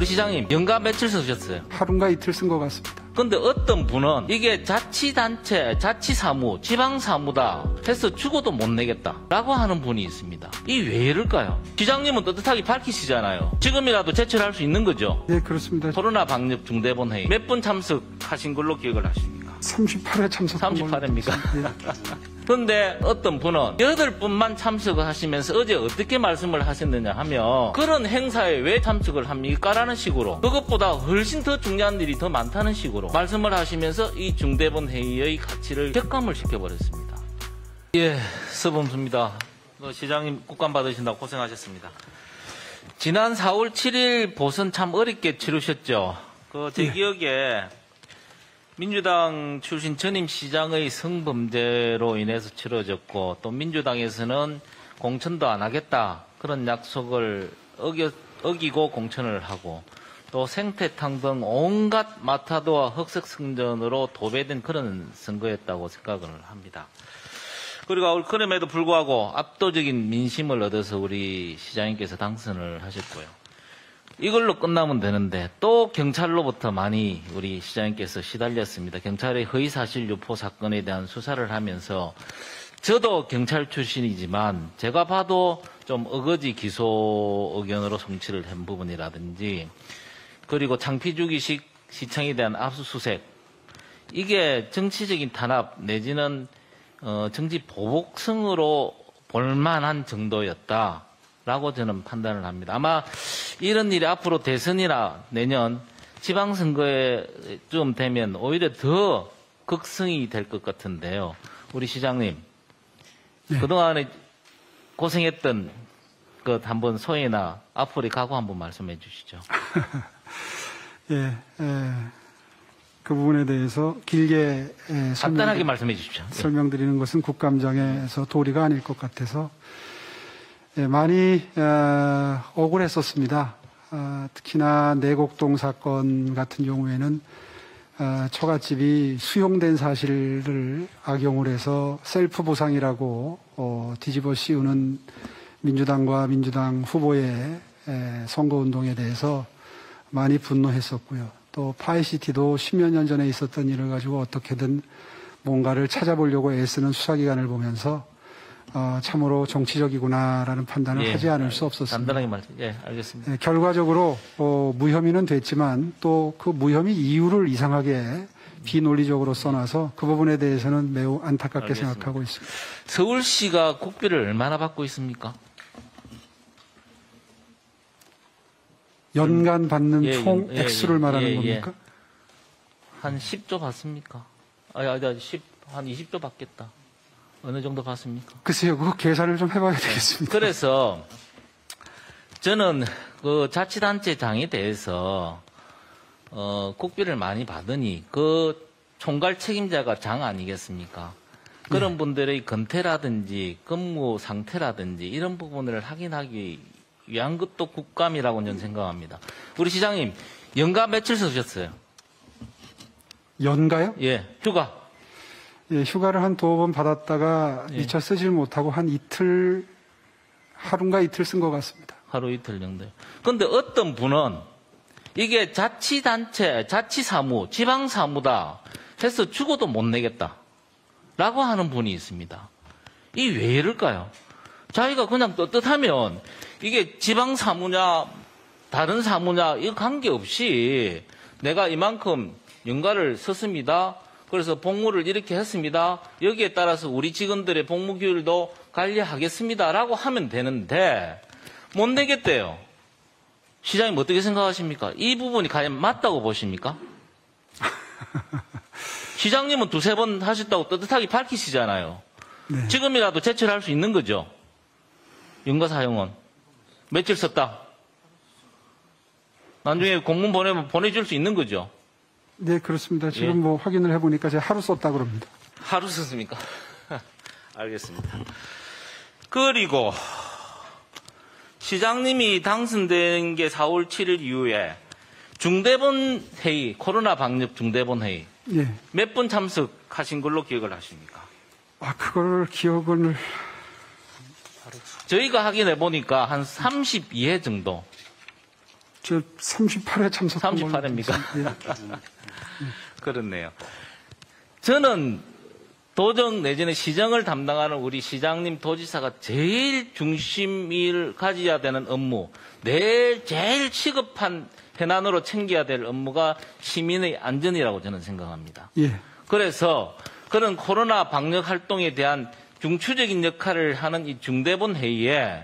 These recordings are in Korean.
우리 시장님 연가 며칠 쓰셨어요? 하루인가 이틀 쓴 것 같습니다. 근데 어떤 분은 이게 자치단체, 자치사무, 지방사무다 해서 죽어도 못 내겠다라고 하는 분이 있습니다. 이 왜 이럴까요? 시장님은 떳떳하게 밝히시잖아요. 지금이라도 제출할 수 있는 거죠? 네, 그렇습니다. 코로나 방역 중대본회의 몇 분 참석하신 걸로 기억을 하십니까? 38회 참석한 걸로 38회입니까? 예. 근데 어떤 분은 8분만 참석을 하시면서 어제 어떻게 말씀을 하셨느냐 하면 그런 행사에 왜 참석을 합니까? 라는 식으로 그것보다 훨씬 더 중요한 일이 더 많다는 식으로 말씀을 하시면서 이 중대본 회의의 가치를 격감을 시켜버렸습니다. 예, 서범수입니다. 시장님 국감 받으신다고 고생하셨습니다. 지난 4월 7일 보선 참 어렵게 치르셨죠. 제 네. 기억에 민주당 출신 전임 시장의 성범죄로 인해서 치러졌고 또 민주당에서는 공천도 안 하겠다 그런 약속을 어기고 공천을 하고 또 생태탕 등 온갖 마타도와 흑색성전으로 도배된 그런 선거였다고 생각을 합니다. 그리고 그럼에도 불구하고 압도적인 민심을 얻어서 우리 시장님께서 당선을 하셨고요. 이걸로 끝나면 되는데 또 경찰로부터 많이 우리 시장님께서 시달렸습니다. 경찰의 허위사실 유포 사건에 대한 수사를 하면서 저도 경찰 출신이지만 제가 봐도 좀 어거지 기소 의견으로 송치를 한 부분이라든지 그리고 창피주기식 시청에 대한 압수수색 이게 정치적인 탄압 내지는 정치 보복성으로 볼만한 정도였다. 라고 저는 판단을 합니다. 아마 이런 일이 앞으로 대선이나 내년 지방선거에 좀 되면 오히려 더 극성이 될 것 같은데요. 우리 시장님, 네. 그동안에 고생했던 것 한번 소회나 앞으로의 각오 한번 말씀해 주시죠. 예, 그 부분에 대해서 길게 간단하게 말씀해 주십시오. 설명드리는 것은 국감장에서 도리가 아닐 것 같아서 많이 억울했었습니다. 특히나 내곡동 사건 같은 경우에는 처갓집이 수용된 사실을 악용을 해서 셀프 보상이라고 뒤집어 씌우는 민주당과 민주당 후보의 선거운동에 대해서 많이 분노했었고요. 또 파이시티도 10여 년 전에 있었던 일을 가지고 어떻게든 뭔가를 찾아보려고 애쓰는 수사기관을 보면서 참으로 정치적이구나라는 판단을 하지 않을 수 없었습니다. 간단하게 말씀. 예, 알겠습니다. 결과적으로 무혐의는 됐지만 또 그 무혐의 이유를 이상하게 비논리적으로 써놔서 그 부분에 대해서는 매우 안타깝게 알겠습니다. 생각하고 있습니다. 서울시가 국비를 얼마나 받고 있습니까? 연간 받는 총 액수를 말하는 겁니까? 한 10조 받습니까? 한 20조 받겠다. 어느 정도 받습니까? 글쎄요, 그거 계산을 좀 해봐야 되겠습니다. 그래서 저는 그 자치단체장에 대해서 국비를 많이 받으니 그 총괄 책임자가 장 아니겠습니까? 그런 분들의 건태라든지 근무 상태라든지 이런 부분을 확인하기 위한 것도 국감이라고 저는 생각합니다. 우리 시장님 연가 며칠 쓰셨어요? 연가요? 예, 휴가. 예, 휴가를 한 2번 받았다가 미처 쓰질 못하고 한 이틀, 하루인가 이틀 쓴 것 같습니다. 하루 이틀 정도요. 근데 어떤 분은 이게 자치단체, 자치사무, 지방사무다 해서 죽어도 못 내겠다. 라고 하는 분이 있습니다. 이 왜 이럴까요? 자기가 그냥 떳떳하면 이게 지방사무냐, 다른 사무냐, 이거 관계없이 내가 이만큼 연가를 썼습니다. 그래서 복무를 이렇게 했습니다. 여기에 따라서 우리 직원들의 복무 규율도 관리하겠습니다. 라고 하면 되는데 못 내겠대요. 시장님 어떻게 생각하십니까? 이 부분이 과연 맞다고 보십니까? 시장님은 2-3번 하셨다고 떳떳하게 밝히시잖아요. 네. 지금이라도 제출할 수 있는 거죠. 연가 사용은. 며칠 썼다. 나중에 공문 보내면 보내줄 수 있는 거죠. 네, 그렇습니다. 지금 확인을 해보니까 제가 하루 썼다 그럽니다. 하루 썼습니까? 알겠습니다. 그리고 시장님이 당선된 게 4월 7일 이후에 중대본 회의, 코로나 방역 중대본 회의 예. 몇 분 참석하신 걸로 기억을 하십니까? 그걸 기억을 저희가 확인해 보니까 한 32회 정도 저 38회 참석한 38회입니까? 예. 그렇네요. 저는 도정 내지는 시정을 담당하는 우리 시장님 도지사가 제일 중심을 가져야 되는 업무, 내일 제일 시급한 현안으로 챙겨야 될 업무가 시민의 안전이라고 저는 생각합니다. 예. 그래서 그런 코로나 방역 활동에 대한 중추적인 역할을 하는 이 중대본 회의에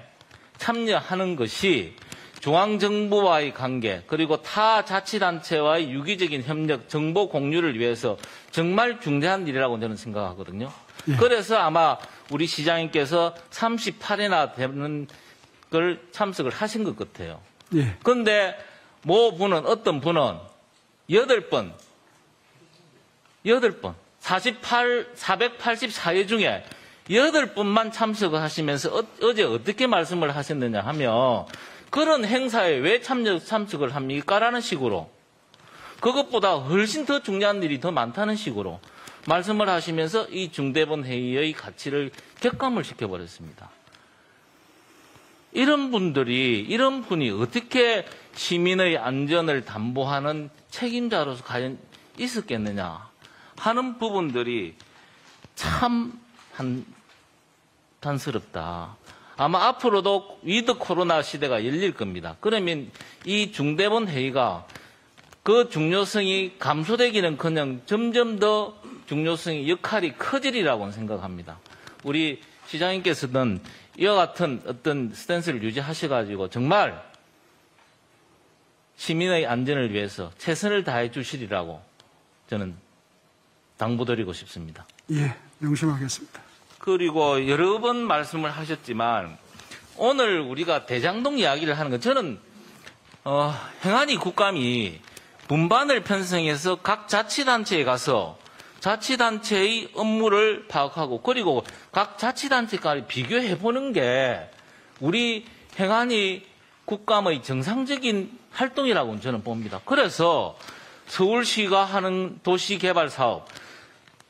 참여하는 것이 중앙정부와의 관계 그리고 타 자치단체와의 유기적인 협력, 정보 공유를 위해서 정말 중대한 일이라고 저는 생각하거든요. 예. 그래서 아마 우리 시장님께서 38회나 되는 걸 참석을 하신 것 같아요. 예. 그런데 어떤 분은 8번, 484회 중에 8번만 참석을 하시면서 어제 어떻게 말씀을 하셨느냐 하면 그런 행사에 왜 참석을 합니까라는 식으로 그것보다 훨씬 더 중요한 일이 더 많다는 식으로 말씀을 하시면서 이 중대본 회의의 가치를 격감을 시켜버렸습니다. 이런 분이 어떻게 시민의 안전을 담보하는 책임자로서 과연 있었겠느냐 하는 부분들이 참 단스럽다. 아마 앞으로도 위드 코로나 시대가 열릴 겁니다. 그러면 이 중대본 회의가 그 중요성이 감소되기는커녕 점점 더 중요성이 역할이 커지리라고 생각합니다. 우리 시장님께서는 이와 같은 어떤 스탠스를 유지하셔가지고 정말 시민의 안전을 위해서 최선을 다해 주시리라고 저는 당부드리고 싶습니다. 예. 명심하겠습니다. 그리고 여러 번 말씀을 하셨지만 오늘 우리가 대장동 이야기를 하는 건 저는 행안위 국감이 분반을 편성해서 각 자치단체에 가서 자치단체의 업무를 파악하고 그리고 각 자치단체까지 비교해보는 게 우리 행안위 국감의 정상적인 활동이라고 저는 봅니다. 그래서 서울시가 하는 도시개발사업,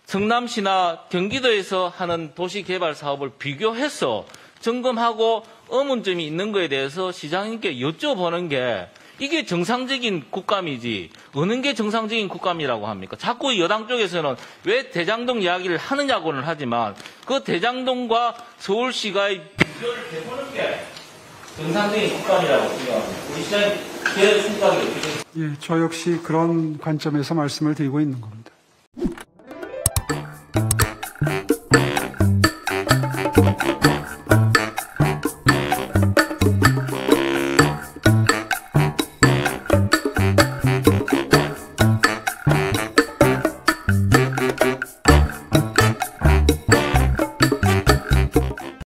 성남시나 경기도에서 하는 도시개발 사업을 비교해서 점검하고 의문점이 있는 거에 대해서 시장님께 여쭤보는 게 이게 정상적인 국감이지 어느 게 정상적인 국감이라고 합니까? 자꾸 여당 쪽에서는 왜 대장동 이야기를 하느냐고는 하지만 그 대장동과 서울시가 비교를 해보는 게 정상적인 국감이라고 생각합니다. 우리 시장님 제 생각이 어떻게 예. 저 역시 그런 관점에서 말씀을 드리고 있는 겁니다.